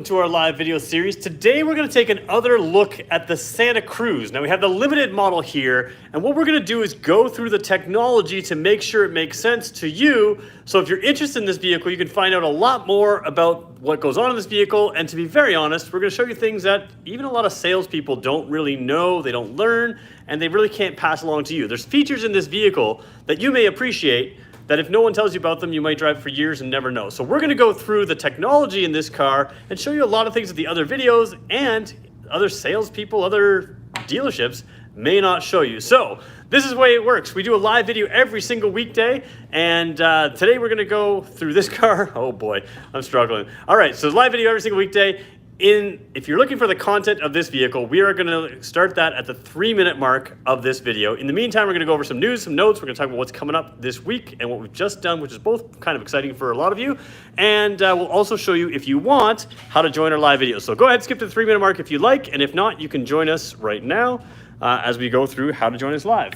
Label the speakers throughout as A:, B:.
A: To our live video series. Today we're going to take another look at the Santa Cruz. Now we have the limited model here, and what we're going to do is go through the technology to make sure it makes sense to you. So if you're interested in this vehicle, you can find out a lot more about what goes on in this vehicle. And to be very honest, we're going to show you things that even a lot of salespeople don't really know, they don't learn, and they really can't pass along to you. There's features in this vehicle that you may appreciate that if no one tells you about them, you might drive for years and never know. So we're gonna go through the technology in this car and show you a lot of things that the other videos and other salespeople, other dealerships may not show you. So this is the way it works. We do a live video every single weekday, and today we're gonna go through this car. Oh boy, I'm struggling. All right, so live video every single weekday. If you're looking for the content of this vehicle, we are going to start that at the 3-minute mark of this video. In the meantime, we're going to go over some news, some notes. We're going to talk about what's coming up this week and what we've just done, which is both kind of exciting for a lot of you. And we'll also show you, if you want, how to join our live videos. So go ahead, skip to the 3-minute mark if you like. And if not, you can join us right now as we go through how to join us live.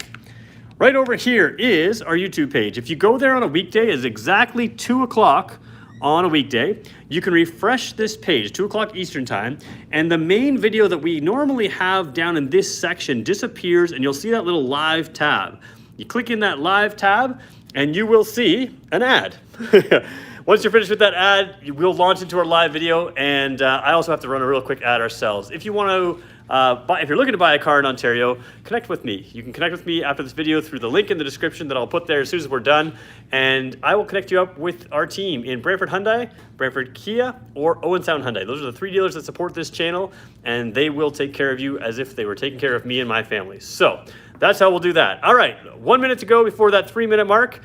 A: Right over here is our YouTube page. If you go there on a weekday, it's exactly 2 o'clock on a weekday. You can refresh this page, 2 o'clock Eastern time, and the main video that we normally have down in this section disappears, and you'll see that little live tab. You click in that live tab, and you will see an ad. Once you're finished with that ad, we'll launch into our live video, and I also have to run a real quick ad ourselves. If you want to if you're looking to buy a car in Ontario, connect with me. You can connect with me after this video through the link in the description that I'll put there as soon as we're done. And I will connect you up with our team in Brantford Hyundai, Brantford Kia, or Owen Sound Hyundai. Those are the 3 dealers that support this channel, and they will take care of you as if they were taking care of me and my family. So that's how we'll do that. All right, 1 minute to go before that 3-minute mark.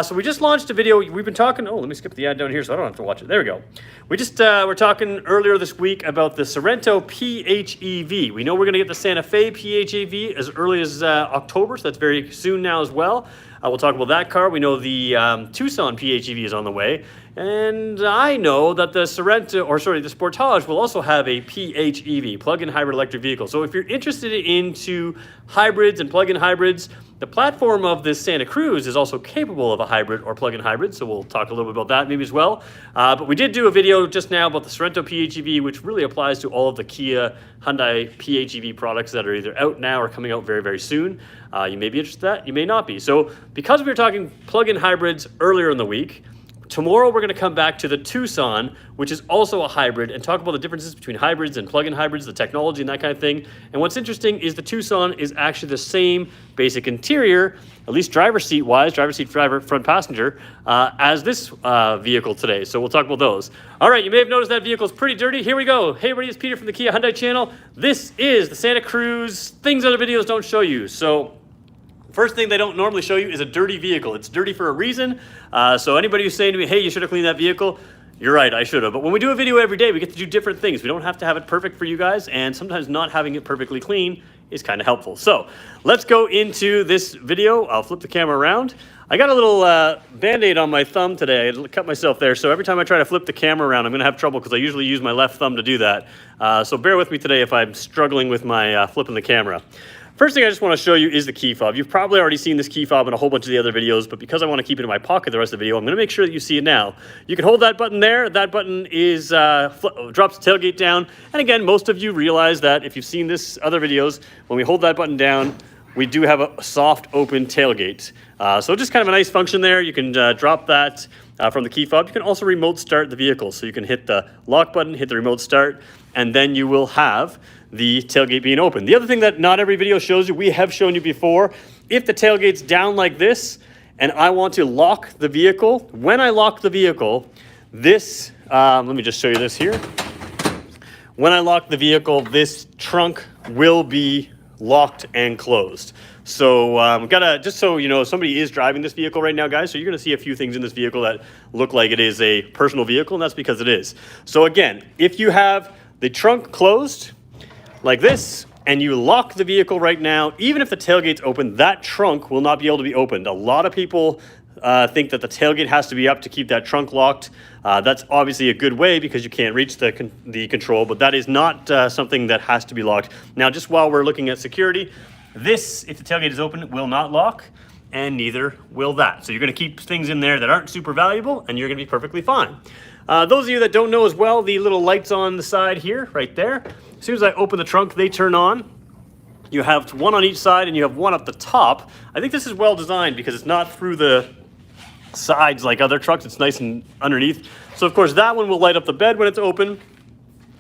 A: So we just launched a video. We've been talking, let me skip the ad down here so I don't have to watch it. There we go. We just were talking earlier this week about the Sorento PHEV. We know we're going to get the Santa Fe PHEV as early as October, so that's very soon now as well. We'll talk about that car. We know the Tucson PHEV is on the way. And I know that the the Sportage will also have a PHEV, plug-in hybrid electric vehicle. So if you're interested into hybrids and plug-in hybrids, the platform of this Santa Cruz is also capable of a hybrid or plug-in hybrid. So we'll talk a little bit about that maybe as well. But we did do a video just now about the Sorento PHEV, which really applies to all of the Kia Hyundai PHEV products that are either out now or coming out very, very soon. You may be interested in that, you may not be. So because we were talking plug-in hybrids earlier in the week, tomorrow we're going to come back to the Tucson, which is also a hybrid, and talk about the differences between hybrids and plug-in hybrids, the technology and that kind of thing. And what's interesting is the Tucson is actually the same basic interior, at least driver seat wise, driver, front passenger, as this vehicle today. So we'll talk about those. All right, you may have noticed that vehicle is pretty dirty. Here we go. Hey everybody, it's Peter from the Kia Hyundai channel. This is the Santa Cruz, things other videos don't show you. So first thing they don't normally show you is a dirty vehicle. It's dirty for a reason. So anybody who's saying to me, hey, you should have cleaned that vehicle, you're right, I should have. But when we do a video every day, we get to do different things. We don't have to have it perfect for you guys, and sometimes not having it perfectly clean is kind of helpful. So let's go into this video. I'll flip the camera around. I got a little Band-Aid on my thumb today. I cut myself there, so every time I try to flip the camera around, I'm gonna have trouble because I usually use my left thumb to do that. So bear with me today if I'm struggling with my flipping the camera. First thing I just want to show you is the key fob. You've probably already seen this key fob in a whole bunch of the other videos, but because I want to keep it in my pocket the rest of the video, I'm going to make sure that you see it now. You can hold that button there. That button is drops the tailgate down. And again, most of you realize that if you've seen this other videos, when we hold that button down, we do have a soft open tailgate. So just kind of a nice function there. You can drop that from the key fob. You can also remote start the vehicle. So you can hit the lock button, hit the remote start, and then you will have the tailgate being open. The other thing that not every video shows you, we have shown you before, if the tailgate's down like this and I want to lock the vehicle, when I lock the vehicle, this, let me just show you this here. When I lock the vehicle, this trunk will be locked and closed. So just so you know, somebody is driving this vehicle right now, guys, so you're gonna see a few things in this vehicle that look like it is a personal vehicle, and that's because it is. So again, if you have the trunk closed like this, and you lock the vehicle right now, even if the tailgate's open, that trunk will not be able to be opened. A lot of people think that the tailgate has to be up to keep that trunk locked. That's obviously a good way because you can't reach the control, but that is not something that has to be locked. Now, just while we're looking at security, this, if the tailgate is open, will not lock, and neither will that. So you're gonna keep things in there that aren't super valuable, and you're gonna be perfectly fine. Those of you that don't know as well, the little lights on the side here, right there, as soon as I open the trunk, they turn on. You have one on each side and you have one up the top. I think this is well designed because it's not through the sides like other trucks. It's nice and underneath. So of course that one will light up the bed when it's open.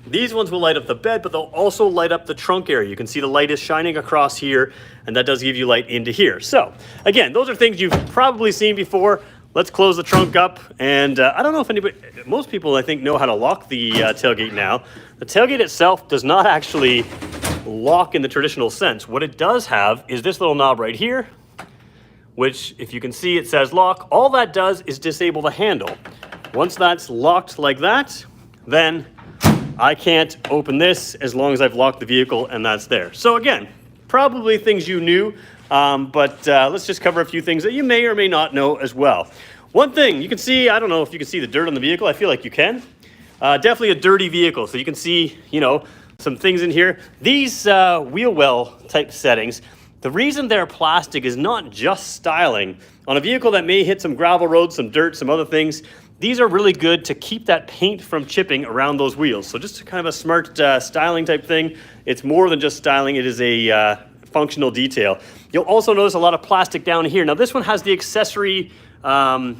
A: These ones will light up the bed, but they'll also light up the trunk area. You can see the light is shining across here, and that does give you light into here. So again, those are things you've probably seen before. Let's close the trunk up. And I don't know if anybody, most people I think know how to lock the tailgate now. The tailgate itself does not actually lock in the traditional sense. What it does have is this little knob right here, which if you can see it says lock. All that does is disable the handle. Once that's locked like that, then I can't open this as long as I've locked the vehicle and that's there. So again, probably things you knew, but let's just cover a few things that you may or may not know as well. One thing you can see, I don't know if you can see the dirt on the vehicle. I feel like you can. Definitely a dirty vehicle. So you can see, you know, some things in here. These wheel well type settings, the reason they're plastic is not just styling. On a vehicle that may hit some gravel roads, some dirt, some other things, these are really good to keep that paint from chipping around those wheels. So just kind of a smart styling type thing. It's more than just styling. It is a functional detail. You'll also notice a lot of plastic down here. Now this one has the accessory, what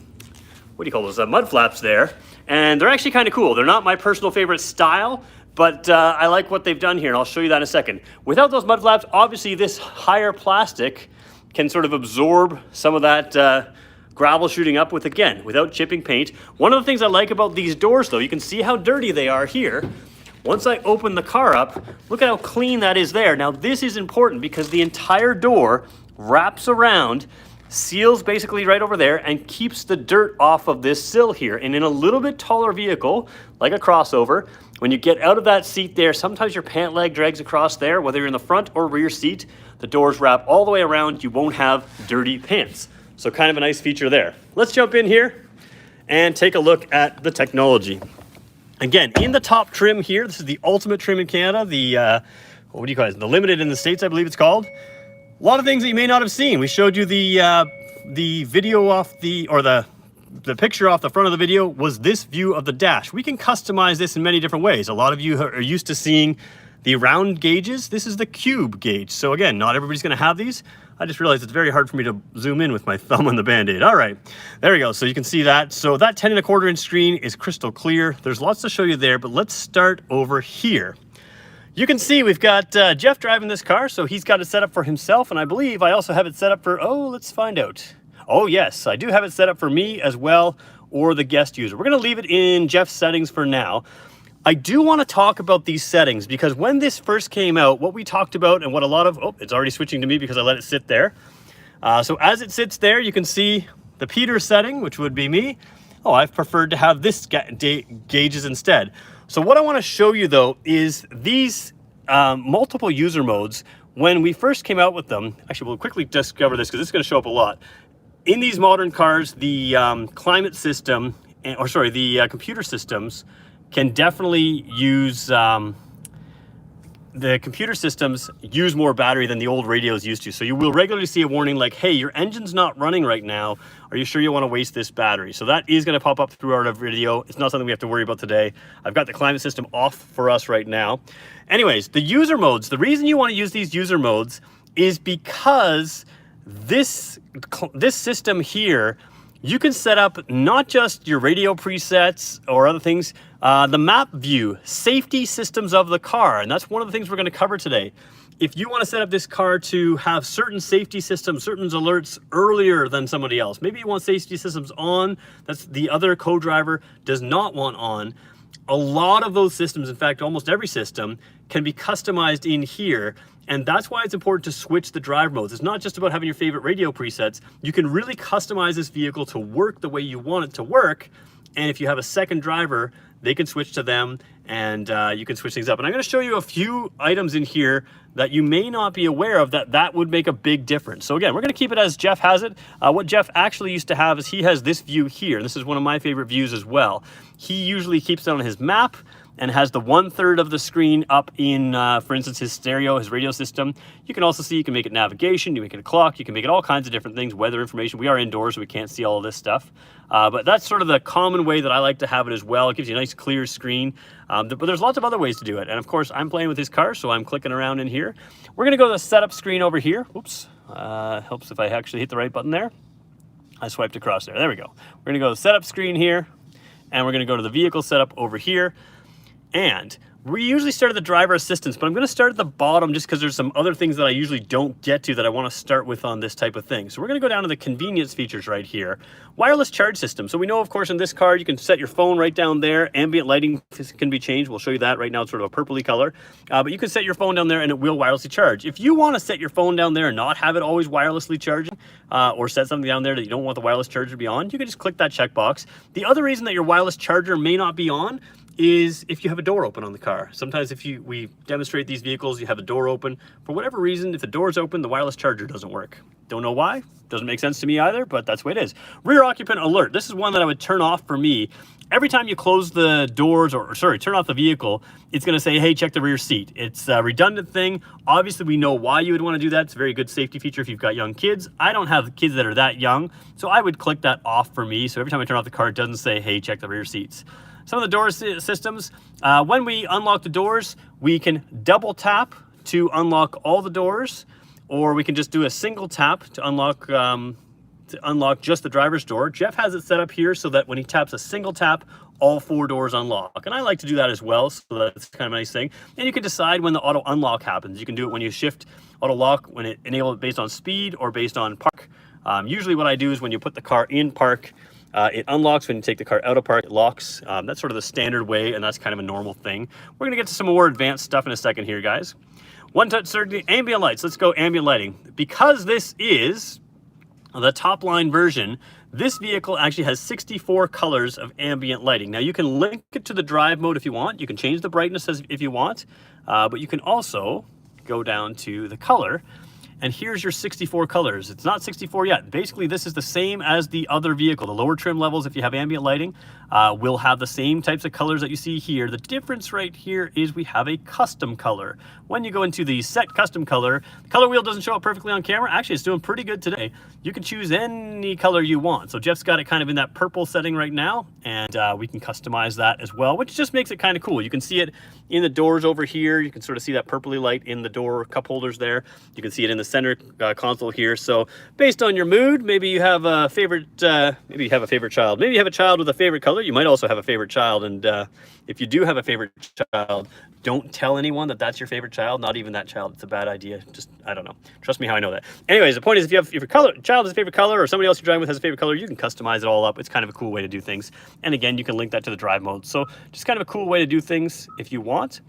A: do you call those, mud flaps there. And they're actually kind of cool. They're not my personal favorite style, but I like what they've done here, and I'll show you that in a second. Without those mud flaps, obviously this higher plastic can sort of absorb some of that gravel shooting up with, again, without chipping paint. One of the things I like about these doors, though, you can see how dirty they are here. Once I open the car up, look at how clean that is there. Now, this is important because the entire door wraps around, seals basically right over there, and keeps the dirt off of this sill here. And in a little bit taller vehicle, like a crossover, when you get out of that seat there, sometimes your pant leg drags across there, whether you're in the front or rear seat, the doors wrap all the way around, you won't have dirty pants. So kind of a nice feature there. Let's jump in here and take a look at the technology. Again, in the top trim here, this is the ultimate trim in Canada, the, what do you call it? The limited in the States, I believe it's called. A lot of things that you may not have seen. We showed you the video off the picture off the front of the video was this view of the dash. We can customize this in many different ways. A lot of you are used to seeing the round gauges. This is the cube gauge. So again, not everybody's gonna have these. I just realized it's very hard for me to zoom in with my thumb on the Band-Aid. All right, there we go. So you can see that. So that 10 1/4 inch screen is crystal clear. There's lots to show you there, but let's start over here. You can see we've got Jeff driving this car, so he's got it set up for himself, and I believe I also have it set up for, let's find out. Oh yes, I do have it set up for me as well, or the guest user. We're gonna leave it in Jeff's settings for now. I do want to talk about these settings because when this first came out, what we talked about and what a lot of, it's already switching to me because I let it sit there. So as it sits there, you can see the Peter setting, which would be me. I've preferred to have this gauges instead. So what I want to show you though is these multiple user modes. When we first came out with them, actually we'll quickly discover this because it's going to show up a lot. In these modern cars, the climate system, the computer systems can definitely use, the computer systems use more battery than the old radios used to. So you will regularly see a warning like, hey, your engine's not running right now. Are you sure you want to waste this battery? So that is going to pop up throughout our video. It's not something we have to worry about today. I've got the climate system off for us right now. Anyways, the user modes, the reason you want to use these user modes is because this system here, you can set up not just your radio presets or other things, the map view, safety systems of the car, and that's one of the things we're going to cover today. If you want to set up this car to have certain safety systems, certain alerts earlier than somebody else, maybe you want safety systems on, that's the other co-driver does not want on. A lot of those systems, in fact, almost every system, can be customized in here. And that's why it's important to switch the drive modes. It's not just about having your favorite radio presets. You can really customize this vehicle to work the way you want it to work. And if you have a second driver, they can switch to them and you can switch things up. And I'm going to show you a few items in here that you may not be aware of that would make a big difference. So again, we're going to keep it as Jeff has it. What Jeff actually used to have is he has this view here. This is one of my favorite views as well. He usually keeps it on his map. and has the 1/3 of the screen up in, for instance, his stereo, his radio system. You can also see, you can make it navigation, you make it a clock, you can make it all kinds of different things, weather information. We are indoors, so we can't see all of this stuff. But that's sort of the common way that I like to have it as well. It gives you a nice clear screen. But there's lots of other ways to do it. And of course, I'm playing with his car, so I'm clicking around in here. We're gonna go to the setup screen over here. Oops, helps if I actually hit the right button there. I swiped across there. There we go. We're gonna go to the setup screen here, and we're gonna go to the vehicle setup over here. And we usually start at the driver assistance, but I'm going to start at the bottom just because there's some other things that I usually don't get to that I want to start with on this type of thing. So we're going to go down to the convenience features right here. Wireless charge system. So we know, of course, in this car, you can set your phone right down there. Ambient lighting can be changed. We'll show you that. Right now, it's sort of a purpley color. But you can set your phone down there and it will wirelessly charge. If you want to set your phone down there and not have it always wirelessly charging, or set something down there that you don't want the wireless charger to be on, you can just click that checkbox. The other reason that your wireless charger may not be on is if you have a door open on the car. Sometimes we demonstrate these vehicles, you have a door open. For whatever reason, if the door's open, the wireless charger doesn't work. Don't know why, doesn't make sense to me either, but that's the way it is. Rear occupant alert. This is one that I would turn off for me. Every time you close the doors, turn off the vehicle, it's gonna say, hey, check the rear seat. It's a redundant thing. Obviously, we know why you would wanna do that. It's a very good safety feature if you've got young kids. I don't have kids that are that young, so I would click that off for me. So every time I turn off the car, it doesn't say, hey, check the rear seats. Some of the door systems, when we unlock the doors, we can double tap to unlock all the doors, or we can just do a single tap to unlock just the driver's door. Jeff has it set up here so that when he taps a single tap, all 4 doors unlock. And I like to do that as well, so that's kind of a nice thing. And you can decide when the auto unlock happens. You can do it when you shift auto lock, when it enable it based on speed or based on park. Usually what I do is when you put the car in park, it unlocks. When you take the car out of park, it locks. That's sort of the standard way, and that's kind of a normal thing. We're gonna get to some more advanced stuff in a second here, guys. One touch certainty, ambient lights. Let's go ambient lighting. Because this is the top line version, this vehicle actually has 64 colors of ambient lighting. Now you can link it to the drive mode if you want. You can change the brightness if you want, but you can also go down to the color. And here's your 64 colors. It's not 64 yet. Basically, this is the same as the other vehicle. The lower trim levels, if you have ambient lighting, will have the same types of colors that you see here. The difference right here is we have a custom color. When you go into the set custom color, the color wheel doesn't show up perfectly on camera. Actually, it's doing pretty good today. You can choose any color you want. So Jeff's got it kind of in that purple setting right now, and we can customize that as well, which just makes it kind of cool. You can see it in the doors over here. You can sort of see that purpley light in the door cup holders there. You can see it in the center console here. So based on your mood, maybe you have a favorite child. Maybe you have a child with a favorite color. You might also have a favorite child, and if you do have a favorite child, don't tell anyone that that's your favorite child. Not even that child. It's a bad idea. Just, I don't know. Trust me how I know that. Anyways, the point is, if your child has a favorite color, or somebody else you're driving with has a favorite color, you can customize it all up. It's kind of a cool way to do things. And again, you can link that to the drive mode. So just kind of a cool way to do things if you want.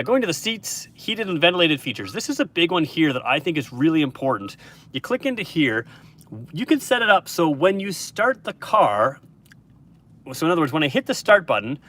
A: Going to the seats, heated and ventilated features. This is a big one here that I think is really important. You click into here, you can set it up so when you start the car, so in other words, when I hit the start button,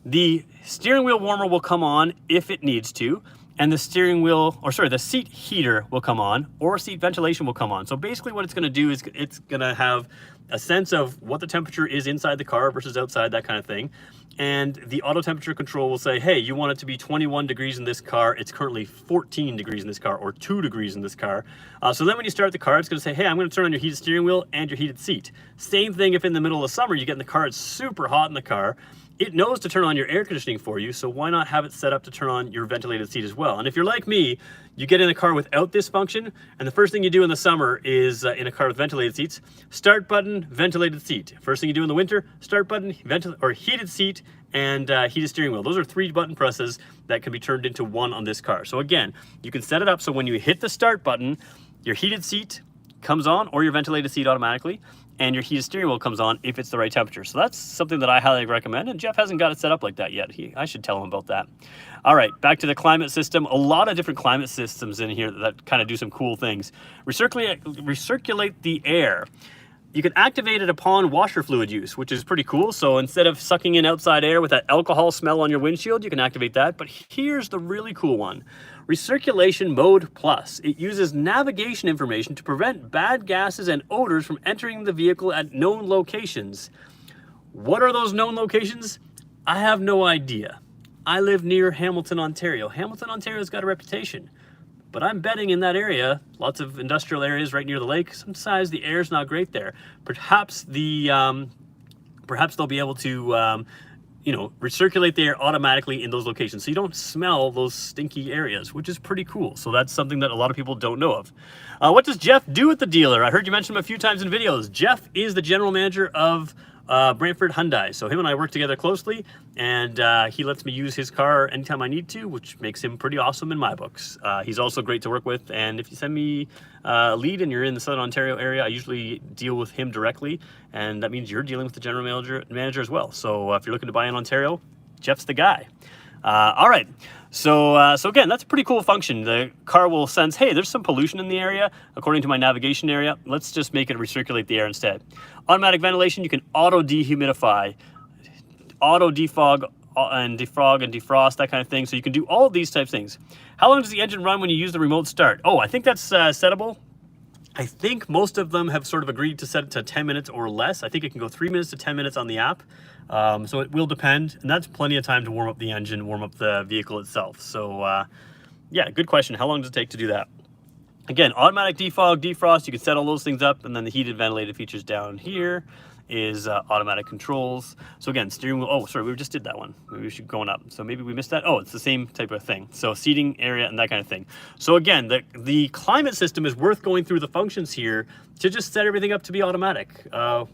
A: the steering wheel warmer will come on if it needs to, and the the seat heater will come on, or seat ventilation will come on. So basically what it's gonna do is it's gonna have a sense of what the temperature is inside the car versus outside, that kind of thing. And the auto temperature control will say, hey, you want it to be 21 degrees in this car. It's currently 14 degrees in this car, or 2 degrees in this car. So then when you start the car, it's gonna say, hey, I'm gonna turn on your heated steering wheel and your heated seat. Same thing if in the middle of summer you get in the car, it's super hot in the car. It knows to turn on your air conditioning for you, so why not have it set up to turn on your ventilated seat as well? And if you're like me, you get in a car without this function, and the first thing you do in the summer is, in a car with ventilated seats, start button, ventilated seat. First thing you do in the winter, start button, heated seat, and heated steering wheel. Those are 3 button presses that can be turned into 1 on this car. So again, you can set it up so when you hit the start button, your heated seat comes on, or your ventilated seat automatically, and your heated steering wheel comes on if it's the right temperature. So that's something that I highly recommend, and Jeff hasn't got it set up like that yet. I should tell him about that. All right, back to the climate system. A lot of different climate systems in here that kind of do some cool things. Recirculate the air. You can activate it upon washer fluid use, which is pretty cool. So instead of sucking in outside air with that alcohol smell on your windshield, you can activate that. But here's the really cool one. Recirculation Mode Plus. It uses navigation information to prevent bad gases and odors from entering the vehicle at known locations. What are those known locations? I have no idea. I live near Hamilton, Ontario. Hamilton, Ontario's got a reputation. But I'm betting in that area, lots of industrial areas right near the lake, sometimes the air's not great there. Perhaps perhaps they'll be able to recirculate the air automatically in those locations, so you don't smell those stinky areas, which is pretty cool. So that's something that a lot of people don't know of. What does Jeff do at the dealer? I heard you mention him a few times in videos. Jeff is the general manager of Brantford Hyundai. So him and I work together closely, and he lets me use his car anytime I need to, which makes him pretty awesome in my books. He's also great to work with, and if you send me a lead and you're in the Southern Ontario area, I usually deal with him directly, and that means you're dealing with the general manager as well. So if you're looking to buy in Ontario, Jeff's the guy. All right, so again, that's a pretty cool function. The car will sense, hey, there's some pollution in the area, according to my navigation area. Let's just make it recirculate the air instead. Automatic ventilation, you can auto dehumidify, auto defog and defrost, that kind of thing. So you can do all of these types of things. How long does the engine run when you use the remote start? Oh, I think that's settable. I think most of them have sort of agreed to set it to 10 minutes or less. I think it can go 3 minutes to 10 minutes on the app. So it will depend, and that's plenty of time to warm up the engine, warm up the vehicle itself. So yeah, good question. How long does it take to do that? Again, automatic defog, defrost, you can set all those things up, and then the heated ventilated features down here is automatic controls. So again, steering wheel, oh, sorry, we just did that one. Maybe we should go up. So maybe we missed that. Oh, it's the same type of thing. So seating area and that kind of thing. So again, the climate system is worth going through the functions here to just set everything up to be automatic.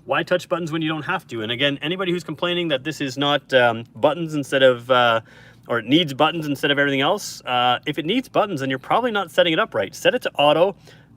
A: Why touch buttons when you don't have to? And again, anybody who's complaining that this is not buttons instead of, or it needs buttons instead of everything else, if it needs buttons, then you're probably not setting it up right. Set it to auto,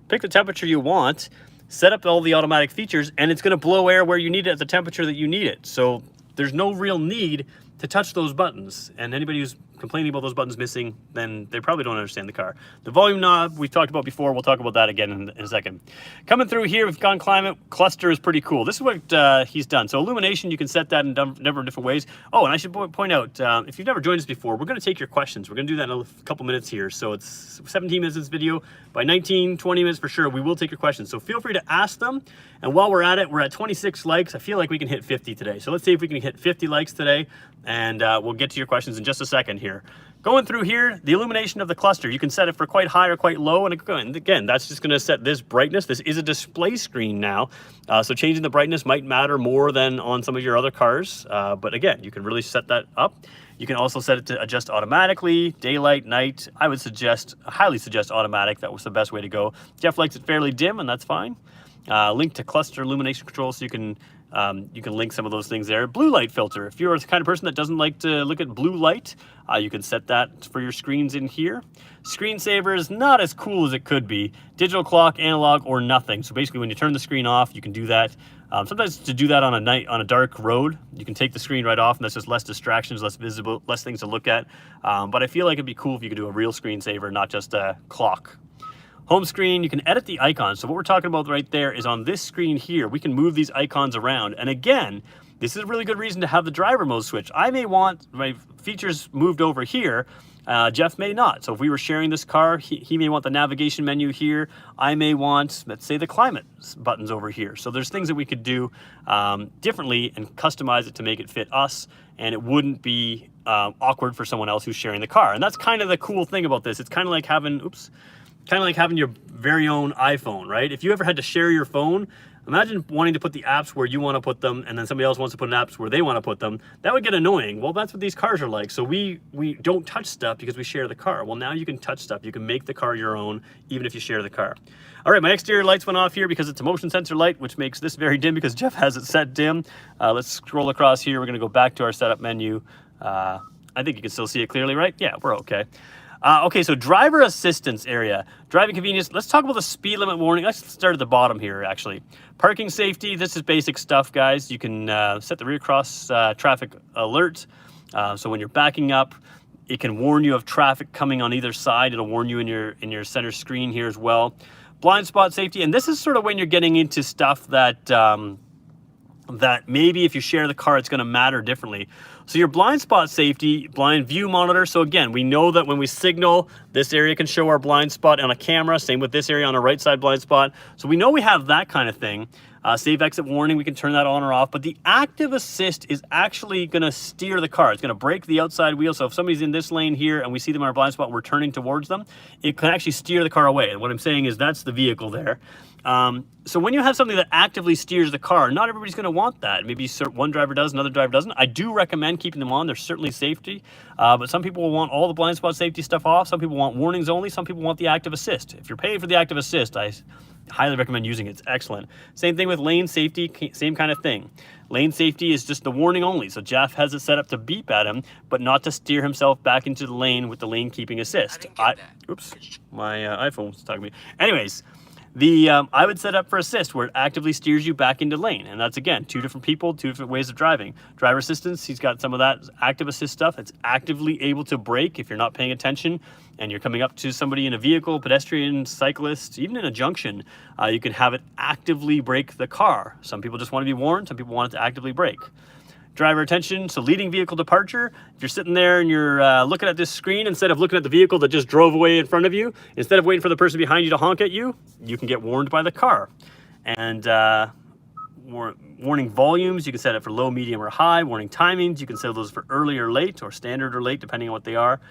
A: pick the temperature you want, set up all the automatic features, and it's going to blow air where you need it at the temperature that you need it. So there's no real need to touch those buttons. And anybody who's complaining about those buttons missing, then they probably don't understand the car. The volume knob we've talked about before. We'll talk about that again in a second. Coming through here, we've gone climate. Cluster is pretty cool. This is what he's done. So illumination, you can set that in never different ways. Oh, and I should point out, if you've never joined us before, we're going to take your questions. We're going to do that in a couple minutes here. So it's 17 minutes in this video. By 19, 20 minutes for sure, we will take your questions. So feel free to ask them. And while we're at it, we're at 26 likes. I feel like we can hit 50 today. So let's see if we can hit 50 likes today. And we'll get to your questions in just a second here. Going through here, the illumination of the cluster, you can set it for quite high or quite low. And again, that's just going to set this brightness. This is a display screen now. So changing the brightness might matter more than on some of your other cars. But again, you can really set that up. You can also set it to adjust automatically, daylight, night. I would highly suggest automatic. That was the best way to go. Jeff likes it fairly dim, and that's fine. Link to cluster illumination control, so you can link some of those things there. Blue light filter. If you're the kind of person that doesn't like to look at blue light, you can set that for your screens in here. Screensaver is not as cool as it could be. Digital clock, analog, or nothing. So basically, when you turn the screen off, you can do that. Sometimes to do that on a dark road, you can take the screen right off, and that's just less distractions, less visible, less things to look at. But I feel like it'd be cool if you could do a real screensaver, not just a clock. Home screen, you can edit the icons. So what we're talking about right there is on this screen here, we can move these icons around. And again, this is a really good reason to have the driver mode switch. I may want my features moved over here. Jeff may not. So if we were sharing this car, he may want the navigation menu here. I may want, let's say, the climate buttons over here. So there's things that we could do differently and customize it to make it fit us, and it wouldn't be awkward for someone else who's sharing the car. And that's kind of the cool thing about this. It's kind of like having, your very own iPhone, right? If you ever had to share your phone, imagine wanting to put the apps where you want to put them, and then somebody else wants to put apps where they want to put them. That would get annoying. Well, that's what these cars are like. So we don't touch stuff because we share the car. Well, now you can touch stuff. You can make the car your own, even if you share the car. All right, my exterior lights went off here because it's a motion sensor light, which makes this very dim because Jeff has it set dim. Let's scroll across here. We're going to go back to our setup menu. I think you can still see it clearly, right? Yeah, we're okay. Okay, so driver assistance area, driving convenience. Let's talk about the speed limit warning. Let's start at the bottom here, actually. Parking safety, this is basic stuff, guys. You can set the rear cross traffic alert. So when you're backing up, it can warn you of traffic coming on either side. It'll warn you in your center screen here as well. Blind spot safety, and this is sort of when you're getting into stuff that that maybe if you share the car, it's going to matter differently. So your blind spot safety, blind view monitor. So again, we know that when we signal, this area can show our blind spot on a camera. Same with this area on a right side blind spot. So we know we have that kind of thing. Save exit warning, we can turn that on or off, but the active assist is actually going to steer the car. It's going to brake the outside wheel, so if somebody's in this lane here and we see them in our blind spot, we're turning towards them, it can actually steer the car away. And what I'm saying is that's the vehicle there. So when you have something that actively steers the car, not everybody's going to want that. Maybe one driver does, another driver doesn't. I do recommend keeping them on. There's certainly safety, but some people will want all the blind spot safety stuff off. Some people want warnings only. Some people want the active assist. If you're paying for the active assist, I highly recommend using it. It's excellent. Same thing with lane safety, same kind of thing. Lane safety is just the warning only. So Jeff has it set up to beep at him, but not to steer himself back into the lane with the lane keeping assist. Oops, my iPhone's talking to me. Anyways, I would set up for assist where it actively steers you back into lane. And that's, again, two different people, two different ways of driving. Driver assistance, he's got some of that active assist stuff. It's actively able to brake if you're not paying attention and you're coming up to somebody in a vehicle, pedestrian, cyclist, even in a junction. You can have it actively brake the car. Some people just want to be warned. Some people want it to actively brake. Driver attention, so leading vehicle departure. If you're sitting there and you're looking at this screen, instead of looking at the vehicle that just drove away in front of you, instead of waiting for the person behind you to honk at you, you can get warned by the car. And warning volumes, you can set it for low, medium, or high. Warning timings, you can set those for early or late, or standard or late, depending on what they are.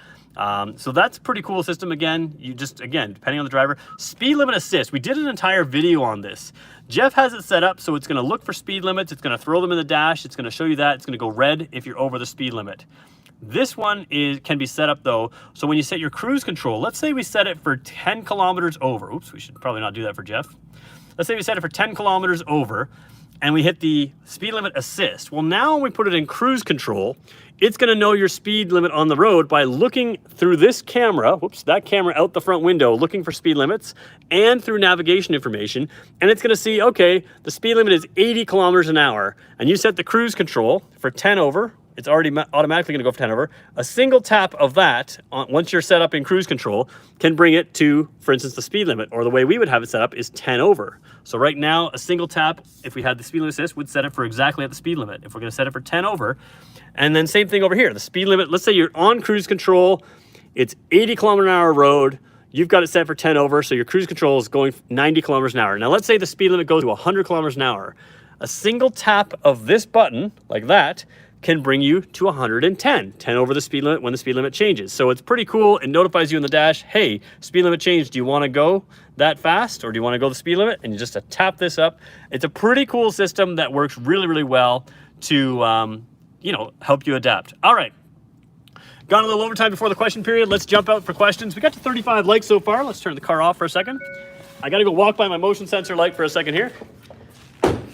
A: So that's a pretty cool system. Again, depending on the driver. Speed limit assist, we did an entire video on this. Jeff has it set up so it's going to look for speed limits, it's going to throw them in the dash, it's going to show you that, it's going to go red if you're over the speed limit. This one can be set up though, so when you set your cruise control, let's say we set it for 10 kilometers over. Oops, we should probably not do that for Jeff. Let's say we set it for 10 kilometers over, and we hit the speed limit assist. Well, now when we put it in cruise control, it's going to know your speed limit on the road by looking through this camera, that camera out the front window, looking for speed limits, and through navigation information, and it's going to see, okay, the speed limit is 80 kilometers an hour, and you set the cruise control for 10 over, it's already automatically going to go for 10 over. A single tap of that, once you're set up in cruise control, can bring it to, for instance, the speed limit, or the way we would have it set up is 10 over. So right now, a single tap, if we had the speed limit assist, would set it for exactly at the speed limit. If we're going to set it for 10 over, and then same thing over here, the speed limit, let's say you're on cruise control, it's 80 kilometer an hour road, you've got it set for 10 over, so your cruise control is going 90 kilometers an hour. Now let's say the speed limit goes to 100 kilometers an hour. A single tap of this button, like that, can bring you to 110, 10 over the speed limit when the speed limit changes. So it's pretty cool. It notifies you in the dash, hey, speed limit changed. Do you want to go that fast or do you want to go the speed limit? And you just tap this up. It's a pretty cool system that works really, really well to, help you adapt. All right. Gone a little overtime before the question period. Let's jump out for questions. We got to 35 likes so far. Let's turn the car off for a second. I got to go walk by my motion sensor light for a second here.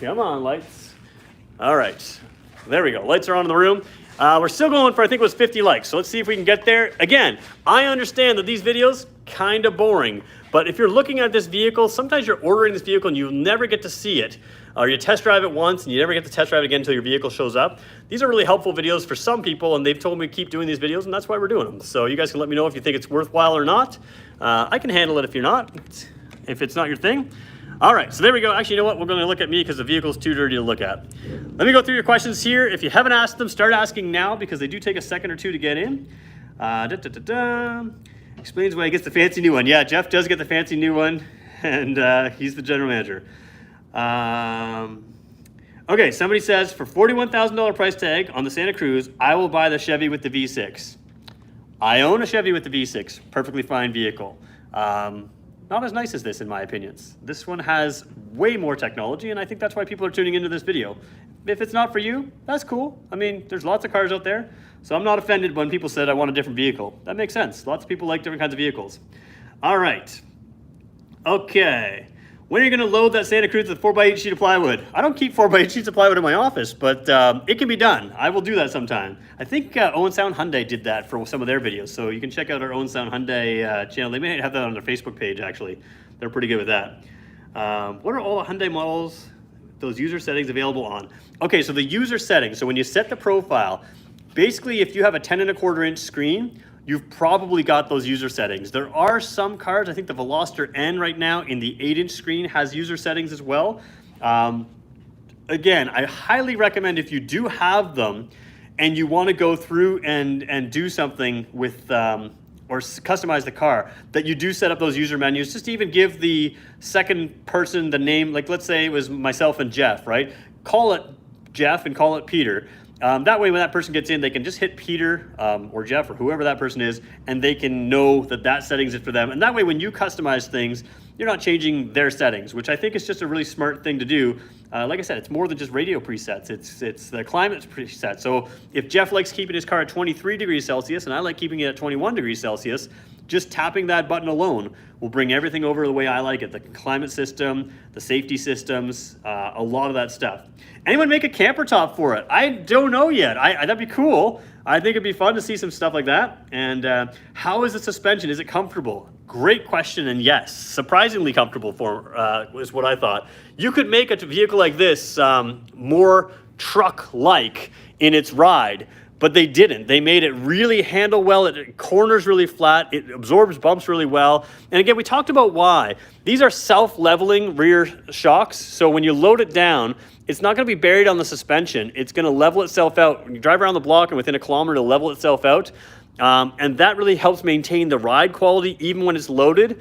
A: Come on, lights. All right. There we go. Lights are on in the room. We're still going for, I think it was 50 likes. So let's see if we can get there. Again, I understand that these videos kind of boring, but if you're looking at this vehicle, sometimes you're ordering this vehicle and you'll never get to see it. Or you test drive it once and you never get to test drive it again until your vehicle shows up. These are really helpful videos for some people, and they've told me to keep doing these videos, and that's why we're doing them. So you guys can let me know if you think it's worthwhile or not. I can handle it if you're not, if it's not your thing. All right, so there we go. Actually, you know what? We're going to look at me because the vehicle's too dirty to look at. Let me go through your questions here. If you haven't asked them, start asking now because they do take a second or two to get in. Explains why he gets the fancy new one. Yeah, Jeff does get the fancy new one, and he's the general manager. Okay, somebody says, for $41,000 price tag on the Santa Cruz, I will buy the Chevy with the V6. I own a Chevy with the V6, perfectly fine vehicle. Not as nice as this, in my opinions. This one has way more technology, and I think that's why people are tuning into this video. If it's not for you, that's cool. I mean, there's lots of cars out there, so I'm not offended when people said I want a different vehicle. That makes sense. Lots of people like different kinds of vehicles. All right. Okay. When are you going to load that Santa Cruz with 4x8 sheet of plywood? I don't keep 4x8 sheets of plywood in my office, but it can be done. I will do that sometime. I think Owen Sound Hyundai did that for some of their videos, so you can check out our Owen Sound Hyundai channel. They may have that on their Facebook page, actually. They're pretty good with that. What are all the Hyundai models, those user settings available on? Okay, so the user settings, so when you set the profile, basically if you have a 10.25 inch screen, you've probably got those user settings. There are some cars, I think the Veloster N right now in the 8-inch screen has user settings as well. Again, I highly recommend if you do have them and you want to go through and do something with or customize the car, that you do set up those user menus, just to even give the second person the name. Like, let's say it was myself and Jeff, right? Call it Jeff and call it Peter. That way when that person gets in, they can just hit Peter or Jeff or whoever that person is, and they can know that that settings is for them. And that way when you customize things, you're not changing their settings, which I think is just a really smart thing to do. Like I said, it's more than just radio presets. It's the climate preset. So if Jeff likes keeping his car at 23 degrees Celsius and I like keeping it at 21 degrees Celsius, just tapping that button alone will bring everything over the way I like it. The climate system, the safety systems, a lot of that stuff. Anyone make a camper top for it? I don't know yet. That'd be cool. I think it'd be fun to see some stuff like that. And how is the suspension? Is it comfortable? Great question, and yes, surprisingly comfortable is what I thought. You could make a vehicle like this more truck-like in its ride, but they didn't. They made it really handle well. It corners really flat. It absorbs bumps really well. And again, we talked about why. These are self-leveling rear shocks, so when you load it down, it's not going to be buried on the suspension. It's going to level itself out. When you drive around the block and within a kilometer, it'll level itself out. And that really helps maintain the ride quality even when it's loaded.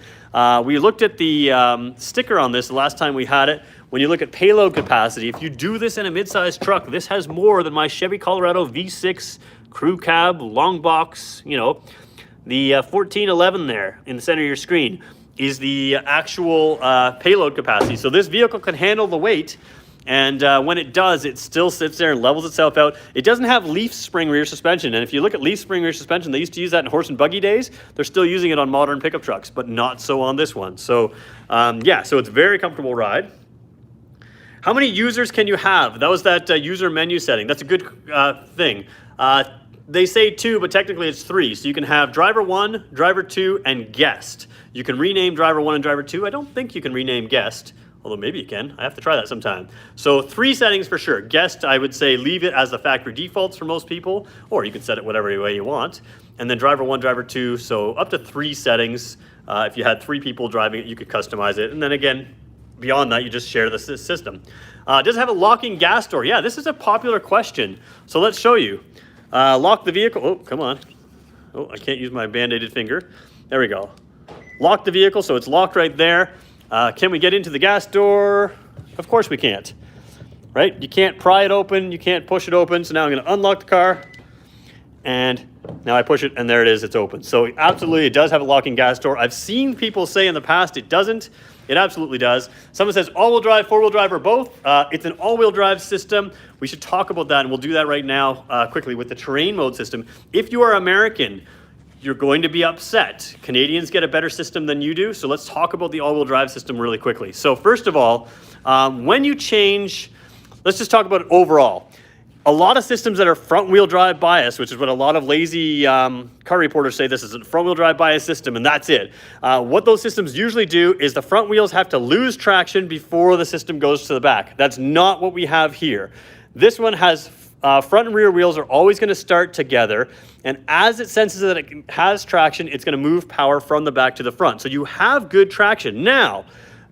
A: We looked at the sticker on this the last time we had it. When you look at payload capacity, if you do this in a mid-sized truck, this has more than my Chevy Colorado V6 crew cab, long box, you know. The 1411 there in the center of your screen is the actual payload capacity. So this vehicle can handle the weight. And when it does, it still sits there and levels itself out. It doesn't have leaf spring rear suspension. And if you look at leaf spring rear suspension, they used to use that in horse and buggy days. They're still using it on modern pickup trucks, but not so on this one. So yeah, so it's a very comfortable ride. How many users can you have? That was that user menu setting. That's a good thing. They say 2, but technically it's 3. So you can have driver 1, driver 2, and guest. You can rename driver 1 and driver 2. I don't think you can rename guest. Although maybe you can. I have to try that sometime. So 3 settings for sure. Guest, I would say leave it as the factory defaults for most people, or you can set it whatever way you want. And then driver 1, driver 2, so up to 3 settings. If you had 3 people driving it, you could customize it. And then again, beyond that, you just share the system. Does it have a locking gas door? Yeah, this is a popular question. So let's show you. Lock the vehicle. Oh, come on. Oh, I can't use my band-aided finger. There we go. Lock the vehicle, so it's locked right there. Can we get into the gas door? Of course we can't, right? You can't pry it open. You can't push it open. So now I'm going to unlock the car, and now I push it, and there it is. It's open. So absolutely, it does have a locking gas door. I've seen people say in the past it doesn't. It absolutely does. Someone says all-wheel drive, four-wheel drive, or both. It's an all-wheel drive system. We should talk about that, and we'll do that right now quickly with the terrain mode system. If you are American, you're going to be upset. Canadians get a better system than you do, so let's talk about the all-wheel drive system really quickly. So first of all, when you change, let's just talk about it overall. A lot of systems that are front-wheel drive bias, which is what a lot of lazy car reporters say, this is a front-wheel drive bias system, and that's it. What those systems usually do is the front wheels have to lose traction before the system goes to the back. That's not what we have here. This one has front and rear wheels are always going to start together, and as it senses that it has traction, it's going to move power from the back to the front. So you have good traction. Now,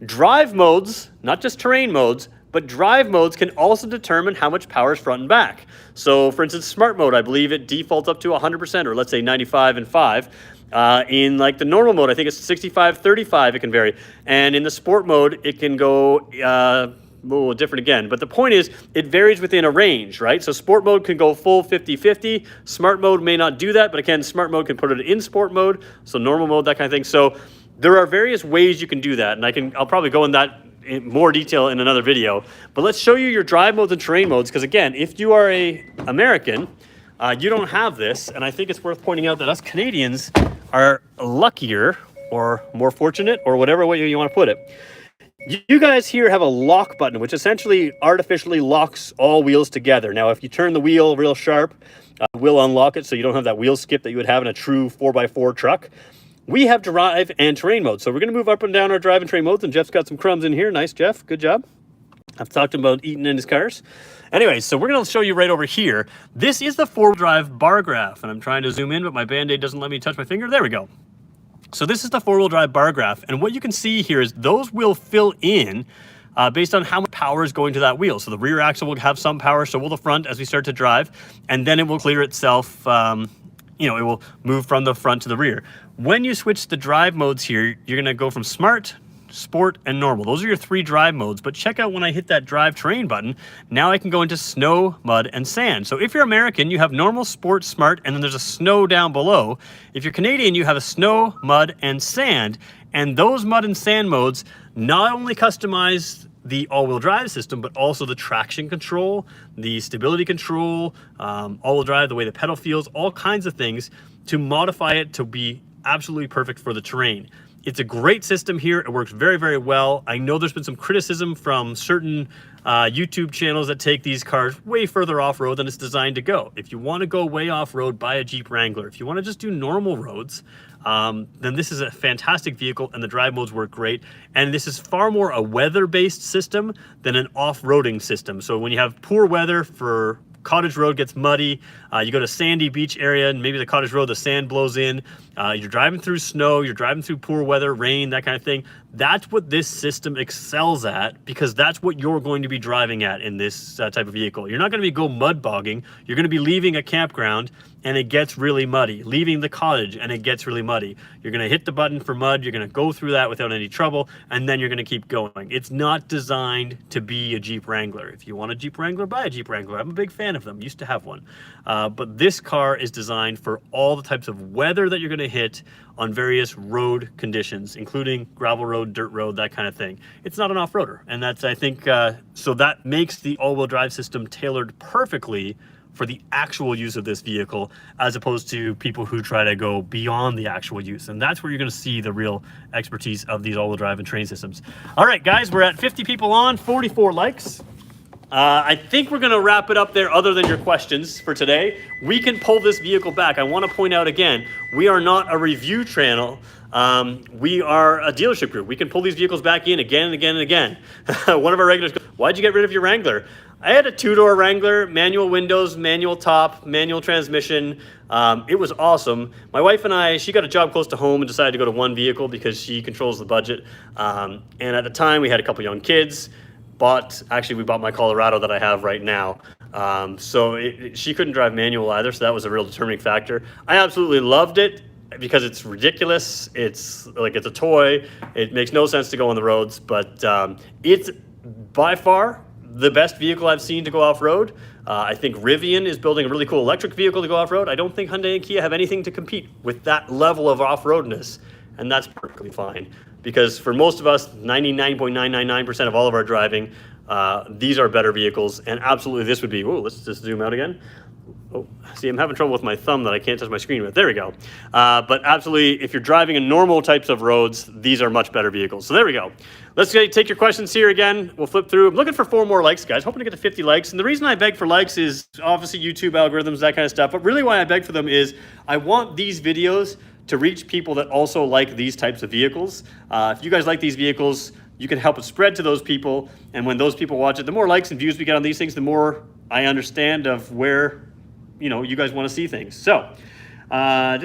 A: drive modes, not just terrain modes, but drive modes can also determine how much power is front and back. So for instance, smart mode, I believe it defaults up to 100%, or let's say 95 and 5. In like the normal mode, I think it's 65, 35, it can vary. And in the sport mode, it can go different again. But the point is, it varies within a range, right? So sport mode can go full 50-50. Smart mode may not do that, but again, smart mode can put it in sport mode. So normal mode, that kind of thing. So there are various ways you can do that. And I'll probably go in that in more detail in another video. But let's show you your drive modes and terrain modes. Because again, if you are an American, you don't have this. And I think it's worth pointing out that us Canadians are luckier or more fortunate, or whatever way you want to put it. You guys here have a lock button, which essentially artificially locks all wheels together. Now, if you turn the wheel real sharp, it will unlock it, so you don't have that wheel skip that you would have in a true 4x4 truck. We have drive and terrain mode, so we're going to move up and down our drive and terrain modes, and Jeff's got some crumbs in here. Nice, Jeff. Good job. I've talked about eating in his cars. Anyway, so we're going to show you right over here. This is the four-wheel drive bar graph, and I'm trying to zoom in, but my Band-Aid doesn't let me touch my finger. There we go. So this is the four-wheel drive bar graph, and what you can see here is those will fill in based on how much power is going to that wheel. So the rear axle will have some power, so will the front as we start to drive, and then it will clear itself you know, it will move from the front to the rear. When you switch the drive modes here, you're gonna go from smart, sport, and normal. Those are your 3 drive modes, but check out when I hit that drive terrain button, now I can go into snow, mud, and sand. So if you're American, you have normal, sport, smart, and then there's a snow down below. If you're Canadian, you have a snow, mud, and sand, and those mud and sand modes not only customize the all-wheel drive system, but also the traction control, the stability control, all-wheel drive, the way the pedal feels, all kinds of things to modify it to be absolutely perfect for the terrain. It's a great system here. It works very, very well. I know there's been some criticism from certain YouTube channels that take these cars way further off-road than it's designed to go. If you want to go way off-road, buy a Jeep Wrangler. If you want to just do normal roads, then this is a fantastic vehicle and the drive modes work great. And this is far more a weather-based system than an off-roading system. So when you have poor weather for Cottage Road gets muddy, you go to sandy beach area and maybe the Cottage Road, the sand blows in, you're driving through snow, you're driving through poor weather, rain, that kind of thing. That's what this system excels at, because that's what you're going to be driving at in this type of vehicle. You're not going to be go mud bogging. You're going to be leaving a campground and it gets really muddy, leaving the cottage and it gets really muddy. You're going to hit the button for mud, you're going to go through that without any trouble, and then you're going to keep going. It's not designed to be a Jeep Wrangler. If you want a Jeep Wrangler, buy a Jeep Wrangler. I'm a big fan of them, used to have one. But this car is designed for all the types of weather that you're going to hit on various road conditions, including gravel road, dirt road, that kind of thing. It's not an off-roader, and that's, I think, so that makes the all-wheel drive system tailored perfectly for the actual use of this vehicle, as opposed to people who try to go beyond the actual use. And that's where you're gonna see the real expertise of these all-wheel drive and terrain systems. All right, guys, we're at 50 people on, 44 likes. I think we're gonna wrap it up there other than your questions for today. We can pull this vehicle back. I wanna point out again, we are not a review channel. We are a dealership group. We can pull these vehicles back in again and again and again. One of our regulars goes, why'd you get rid of your Wrangler? I had a 2-door Wrangler, manual windows, manual top, manual transmission. It was awesome. My wife and I, she got a job close to home and decided to go to one vehicle because she controls the budget. And at the time we had a couple young kids. Actually we bought my Colorado that I have right now. So she couldn't drive manual either, so that was a real determining factor. I absolutely loved it because it's ridiculous. It's like, it's a toy. It makes no sense to go on the roads, but it's by far the best vehicle I've seen to go off-road. I think Rivian is building a really cool electric vehicle to go off-road. I don't think Hyundai and Kia have anything to compete with that level of off-roadness, and that's perfectly fine. Because for most of us, 99.999% of all of our driving, these are better vehicles, and absolutely this would be, oh, let's just zoom out again. Oh, see, I'm having trouble with my thumb that I can't touch my screen with. There we go. But absolutely, if you're driving in normal types of roads, these are much better vehicles. So there we go. Let's take your questions here again. We'll flip through. I'm looking for 4 more likes, guys. Hoping to get to 50 likes. And the reason I beg for likes is obviously YouTube algorithms, that kind of stuff. But really why I beg for them is I want these videos to reach people that also like these types of vehicles. If you guys like these vehicles, you can help it spread to those people. And when those people watch it, the more likes and views we get on these things, the more I understand of where you guys want to see things. So, I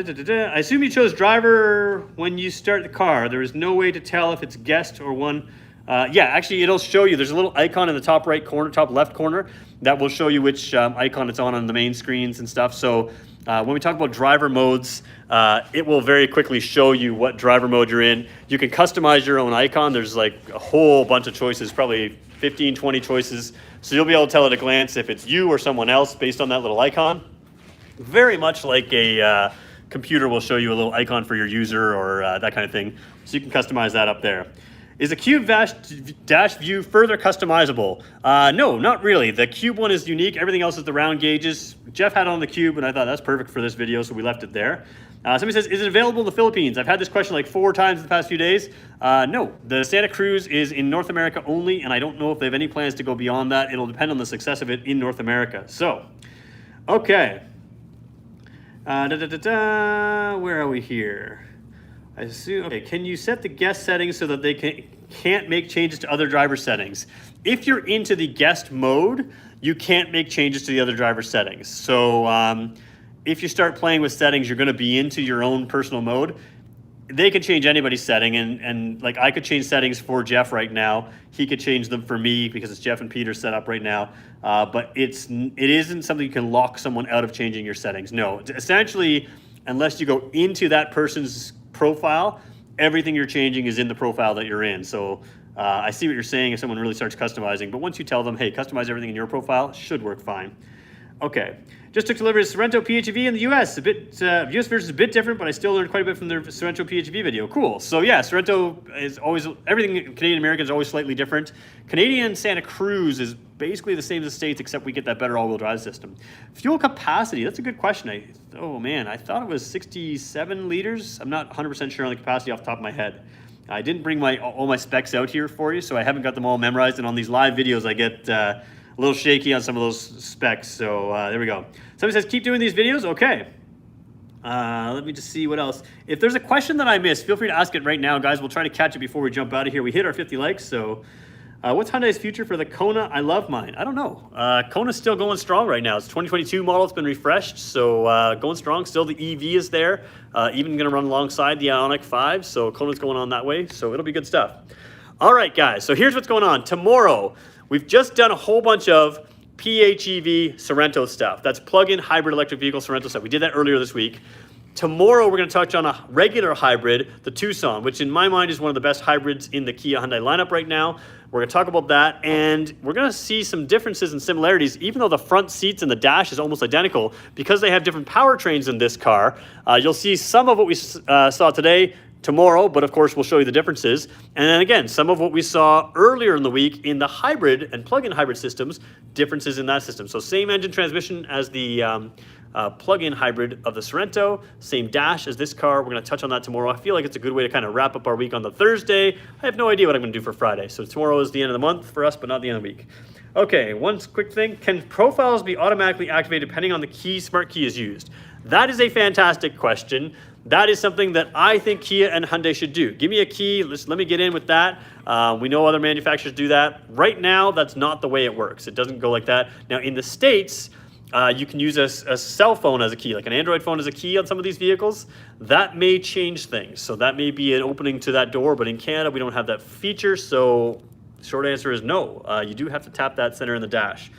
A: assume you chose driver when you start the car. There is no way to tell if it's guest or one. Yeah, actually, it'll show you. There's a little icon in the top right corner, top left corner, that will show you which icon it's on the main screens and stuff. So when we talk about driver modes, it will very quickly show you what driver mode you're in. You can customize your own icon. There's like a whole bunch of choices, probably 15, 20 choices. So you'll be able to tell at a glance if it's you or someone else based on that little icon. Very much like a computer will show you a little icon for your user or that kind of thing. So you can customize that up there. Is the Cube dash view further customizable? No, not really. The Cube one is unique. Everything else is the round gauges. Jeff had it on the Cube, and I thought that's perfect for this video, so we left it there. Somebody says, is it available in the Philippines? I've had this question like 4 times in the past few days. No, the Santa Cruz is in North America only, and I don't know if they have any plans to go beyond that. It'll depend on the success of it in North America. So, okay. Where are we here? I assume, okay, can you set the guest settings so that they can't make changes to other driver settings? If you're into the guest mode, you can't make changes to the other driver settings. So if you start playing with settings, you're gonna be into your own personal mode. They can change anybody's setting, and like I could change settings for Jeff right now. He could change them for me because it's Jeff and Peter's set up right now. But it isn't something you can lock someone out of changing your settings. No, essentially, unless you go into that person's profile, everything you're changing is in the profile that you're in. So I see what you're saying if someone really starts customizing, but once you tell them, hey, customize everything in your profile, it should work fine. Okay, just took delivery of Sorento PHEV in the US. US version is a bit different, but I still learned quite a bit from their Sorento PHEV video. Cool. So yeah, Sorento is always, everything Canadian American is always slightly different. Canadian Santa Cruz is basically the same as the States, except we get that better all-wheel drive system. Fuel capacity, that's a good question. Oh man, I thought it was 67 liters. I'm not 100% sure on the capacity off the top of my head. I didn't bring all my specs out here for you, so I haven't got them all memorized, and on these live videos I get a little shaky on some of those specs, so there we go. Somebody says, keep doing these videos? Okay. Let me just see what else. If there's a question that I missed, feel free to ask it right now, guys. We'll try to catch it before we jump out of here. We hit our 50 likes, so what's Hyundai's future for the Kona? I love mine. I don't know. Kona's still going strong right now. It's 2022 model. It's been refreshed, so going strong. Still the EV is there, even going to run alongside the Ioniq 5, so Kona's going on that way, so it'll be good stuff. All right, guys, so here's what's going on. Tomorrow, we've just done a whole bunch of PHEV Sorento stuff. That's plug-in hybrid electric vehicle Sorento stuff. We did that earlier this week. Tomorrow, we're going to touch on a regular hybrid, the Tucson, which in my mind is one of the best hybrids in the Kia Hyundai lineup right now. We're going to talk about that, and we're going to see some differences and similarities, even though the front seats and the dash is almost identical, because they have different powertrains in this car. You'll see some of what we saw today, tomorrow, but of course we'll show you the differences. And then again, some of what we saw earlier in the week in the hybrid and plug-in hybrid systems, differences in that system. So same engine transmission as the plug-in hybrid of the Sorento, same dash as this car. We're going to touch on that tomorrow. I feel like it's a good way to kind of wrap up our week on the Thursday. I have no idea what I'm going to do for Friday. So tomorrow is the end of the month for us, but not the end of the week. Okay, one quick thing. Can profiles be automatically activated depending on the key smart key is used? That is a fantastic question. That is something that I think Kia and Hyundai should do. Give me a key, let me get in with that. We know other manufacturers do that. Right now, that's not the way it works. It doesn't go like that. Now, in the States, you can use a cell phone as a key, like an Android phone as a key on some of these vehicles. That may change things. So that may be an opening to that door, but in Canada, we don't have that feature. So short answer is no. You do have to tap that center in the dash.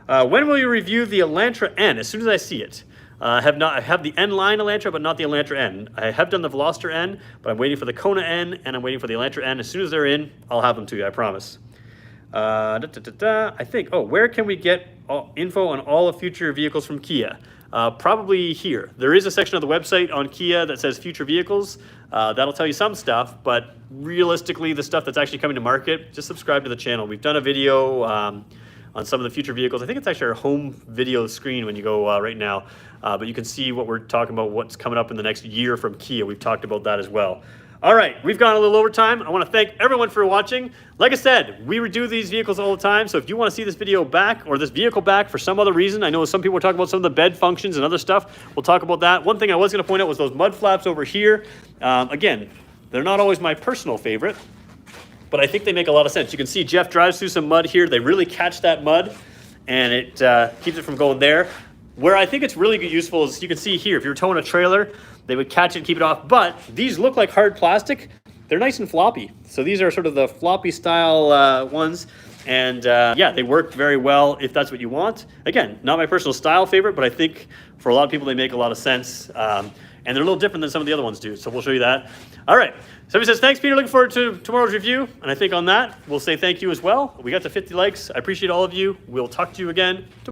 A: When will you review the Elantra N? As soon as I see it. I have the N-line Elantra, but not the Elantra N. I have done the Veloster N, but I'm waiting for the Kona N, and I'm waiting for the Elantra N. As soon as they're in, I'll have them to you, I promise. I think, where can we get info on all of future vehicles from Kia? Probably here. There is a section of the website on Kia that says future vehicles. That'll tell you some stuff, but realistically, the stuff that's actually coming to market, just subscribe to the channel. We've done a video on some of the future vehicles. I think it's actually our home video screen when you go right now. But you can see what we're talking about, what's coming up in the next year from Kia. We've talked about that as well. All right, we've gone a little over time. I want to thank everyone for watching. Like I said, we redo these vehicles all the time, so if you want to see this video back or this vehicle back for some other reason, I know some people were talking about some of the bed functions and other stuff. We'll talk about that. One thing I was going to point out was those mud flaps over here. Again, they're not always my personal favorite, but I think they make a lot of sense. You can see Jeff drives through some mud here. They really catch that mud, and it keeps it from going there. Where I think it's really useful is you can see here, if you're towing a trailer, they would catch it and keep it off. But these look like hard plastic. They're nice and floppy. So these are sort of the floppy style ones. And yeah, they work very well if that's what you want. Again, not my personal style favorite, but I think for a lot of people, they make a lot of sense. And they're a little different than some of the other ones do. So we'll show you that. All right. Somebody says, thanks, Peter. Looking forward to tomorrow's review. And I think on that, we'll say thank you as well. We got to 50 likes. I appreciate all of you. We'll talk to you again tomorrow.